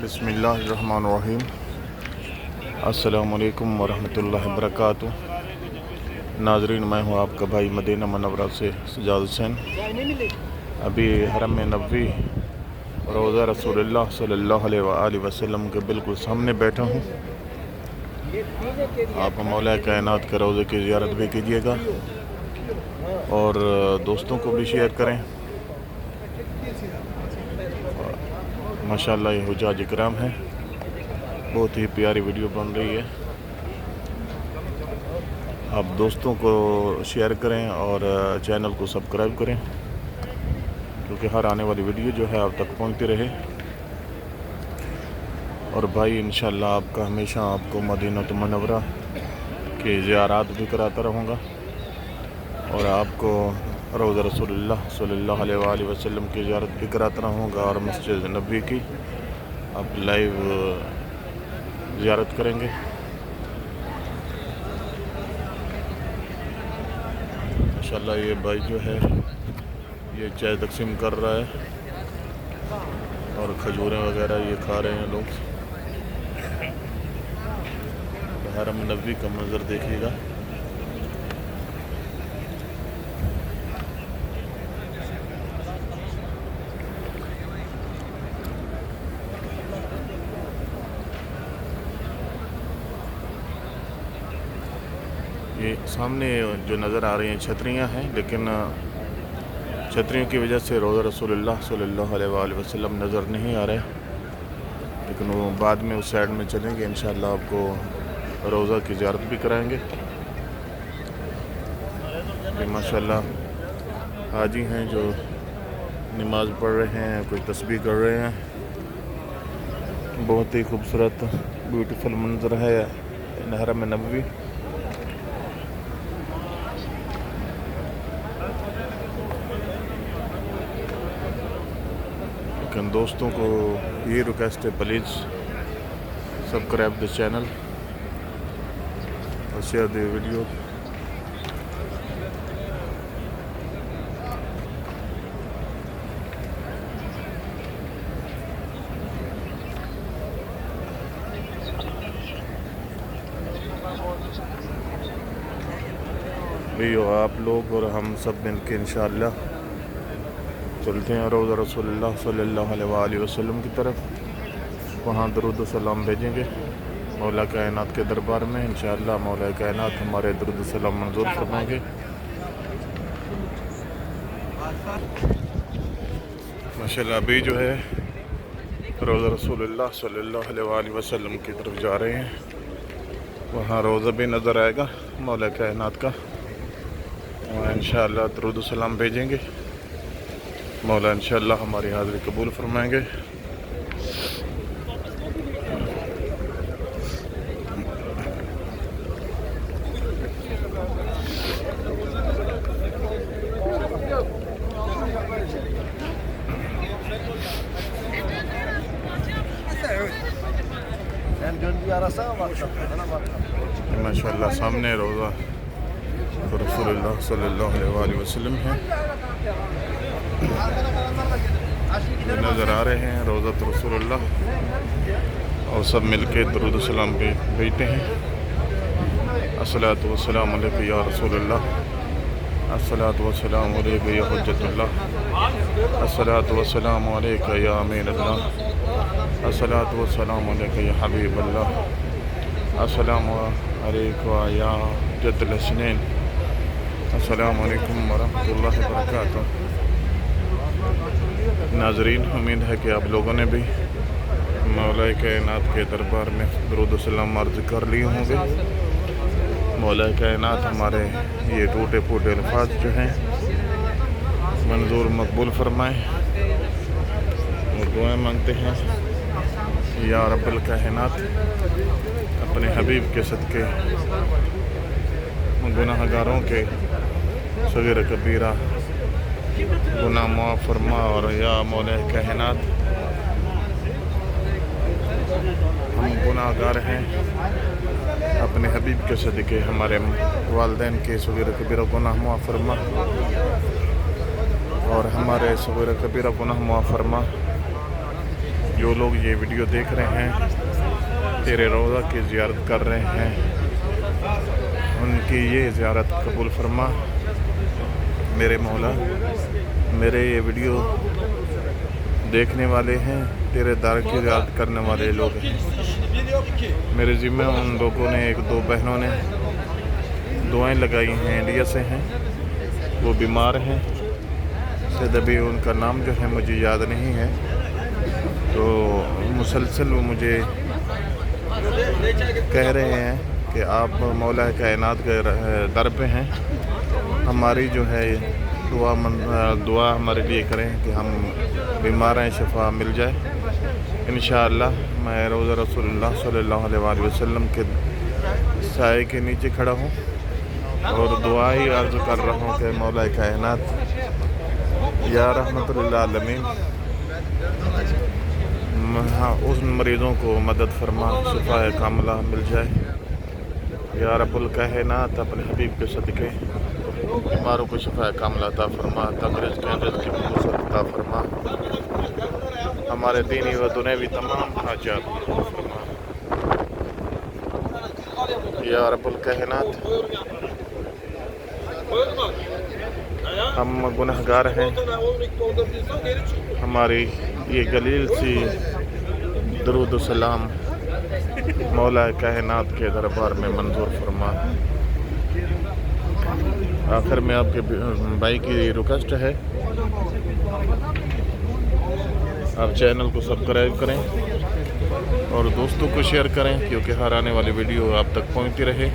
بسم اللہ الرحمن الرحیم۔ السلام علیکم ورحمۃ اللہ وبرکاتہ۔ ناظرین، میں ہوں آپ کا بھائی مدینہ منورہ سے سجاد حسین۔ ابھی حرم نبوی روضہ رسول اللہ صلی اللہ علیہ وآلہ وسلم کے بالکل سامنے بیٹھا ہوں۔ آپ مولا کائنات کے روضے کی زیارت بھی کیجیے گا اور دوستوں کو بھی شیئر کریں۔ ماشاءاللہ یہ حجاج اکرام ہیں، بہت ہی پیاری ویڈیو بن رہی ہے۔ آپ دوستوں کو شیئر کریں اور چینل کو سبسکرائب کریں کیونکہ ہر آنے والی ویڈیو جو ہے آپ تک پہنچتی رہے۔ اور بھائی انشاءاللہ آپ کا ہمیشہ آپ کو مدینہ منورہ کی زیارات بھی کراتا رہوں گا اور آپ کو روضہ رسول اللہ صلی اللہ علیہ وآلہ وسلم کی زیارت بھی کراتا رہوں گا اور مسجد نبوی کی آپ لائیو زیارت کریں گے۔ ماشاءاللہ یہ بھائی جو ہے یہ چائے تقسیم کر رہا ہے اور کھجوریں وغیرہ یہ کھا رہے ہیں لوگ۔ حرم نبوی کا منظر دیکھیے گا۔ یہ سامنے جو نظر آ رہی ہیں چھتریاں ہیں، لیکن چھتریوں کی وجہ سے روضہ رسول اللہ صلی اللہ علیہ وآلہ وسلم نظر نہیں آ رہے، لیکن وہ بعد میں اس سائڈ میں چلیں گے انشاءاللہ آپ کو روضہ کی زیارت بھی کرائیں گے۔ یہ ماشاءاللہ حاجی ہیں جو نماز پڑھ رہے ہیں، کوئی تسبیح کر رہے ہیں۔ بہت ہی خوبصورت بیوٹیفل منظر ہے حرم نبوی۔ لیکن دوستوں کو یہ ریکویسٹ ہے، پلیز سبسکرائب دی چینل اور شیئر دی ویڈیو۔ آپ لوگ اور ہم سب مل کے انشاءاللہ چلتے ہیں روضہ رسول اللہ صلی اللہ علیہ وآلہ وسلم کی طرف، وہاں درود و سلام بھیجیں گے مولا کائنات کے دربار میں۔ انشاءاللہ مولا کائنات ہمارے درود و سلام منظور فرمائیں گے۔ ماشاءاللہ ابھی جو ہے روضہ رسول اللہ صلی اللہ علیہ وآلہ وسلم کی طرف جا رہے ہیں، وہاں روضہ بھی نظر آئے گا مولا کائنات کا، وہاں انشاءاللہ درود و سلام بھیجیں گے۔ مولا انشاءاللہ ہماری حاضری قبول فرمائیں گے۔ ماشاءاللہ سامنے روضہ رسول اللہ صلی اللہ علیہ وآلہ وسلم ہے، یہ نظر آ رہے ہیں روضۃ رسول اللہ، اور سب مل کے درود و سلام بھی بھیجتے ہیں۔ الصلاۃ والسلام علیک یا رسول اللہ، الصلاۃ والسلام علیک یا حجت اللہ، الصلاۃ والسلام علیک یا امین اللہ، الصلاۃ والسلام علیک یا حبیب اللہ، السلام علیکم یا جد الحسنین۔ السلام علیکم ورحمۃ اللہ وبرکاتہ۔ ناظرین، امید ہے کہ آپ لوگوں نے بھی مولا کائنات کے دربار میں درود و سلام عرض کر لیے ہوں گے۔ مولا کائنات ہمارے یہ ٹوٹے پھوٹے الفاظ جو ہیں منظور مقبول فرمائیں اور دعائیں مانگتے ہیں۔ یا رب الکائنات اپنے حبیب کے صدقے گناہ گاروں کے صغیر کبیرہ گناہ معاف فرما، اور یا مولا کائنات ہم گناہ گار ہیں، اپنے حبیب کے صدقے ہمارے والدین کے صغیر کبیرہ گناہ معاف فرما اور ہمارے صغیر کبیرہ گناہ معاف فرما۔ جو جو لوگ یہ ویڈیو دیکھ رہے ہیں تیرے روضہ کی زیارت کر رہے ہیں ان کی یہ زیارت قبول فرما میرے مولا. میرے یہ ویڈیو دیکھنے والے ہیں تیرے در کی زیارت کرنے والے لوگ ہیں. میرے ذمہ ان لوگوں نے 1-2 بہنوں نے دعائیں لگائی ہیں, انڈیا سے ہیں, وہ بیمار ہیں. شاید ابھی ان کا نام جو ہے مجھے یاد نہیں ہے, تو مسلسل وہ مجھے کہہ رہے ہیں کہ آپ مولا کائنات کے در پہ ہیں, ہماری جو ہے دعا ہمارے لیے کریں کہ ہم بیمار ہیں, شفا مل جائے. انشاءاللہ میں روضہ رسول اللہ صلی اللہ علیہ وآلہ وسلم کے سائے کے نیچے کھڑا ہوں اور دعا ہی عرض کر رہا ہوں کہ مولا کائنات یا رحمت للعالمین اس مریضوں کو مدد فرما, شفا کاملہ مل جائے. یا رب الکائنات اپنے حبیب کے صدقے بیماروں کو شفا کاملہ عطا فرما, تندرست کی وسعت عطا فرما, ہمارے دینی و دنیوی تمام حاجات پورا فرما. یا رب الکائنات ہم گنہگار ہیں, ہماری یہ گلیل سی درود و سلام مولا کائنات کے دربار میں منظور فرما. آخر میں آپ کے بھائی کی ریکویسٹ ہے آپ چینل کو سبسکرائب کریں اور دوستوں کو شیئر کریں کیونکہ ہر آنے والی ویڈیو آپ تک پہنچتی رہے.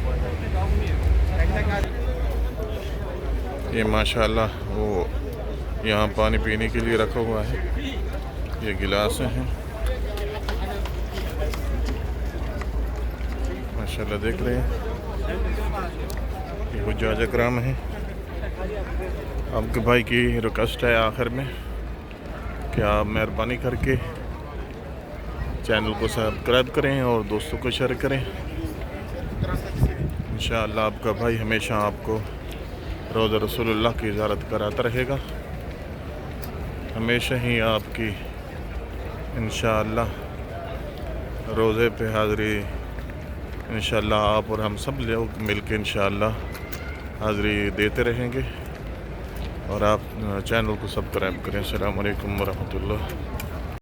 یہ ماشاءاللہ وہ یہاں پانی پینے کے لیے رکھا ہوا ہے, یہ گلاسیں ہیں ماشاءاللہ دیکھ رہے ہیں. یہ حجاج اکرام ہیں. آپ کے بھائی کی ریکویسٹ ہے آخر میں کہ آپ مہربانی کر کے چینل کو سبسکرائب کریں اور دوستوں کو شیئر کریں. انشاءاللہ آپ کا بھائی ہمیشہ آپ کو روضہ رسول اللہ کی زیارت کراتا رہے گا, ہمیشہ ہی آپ کی انشاءاللہ روزے پہ حاضری انشاءاللہ آپ اور ہم سب لوگ مل کے انشاءاللہ حاضری دیتے رہیں گے. اور آپ چینل کو سبسکرائب کریں. السلام علیکم ورحمۃ اللہ.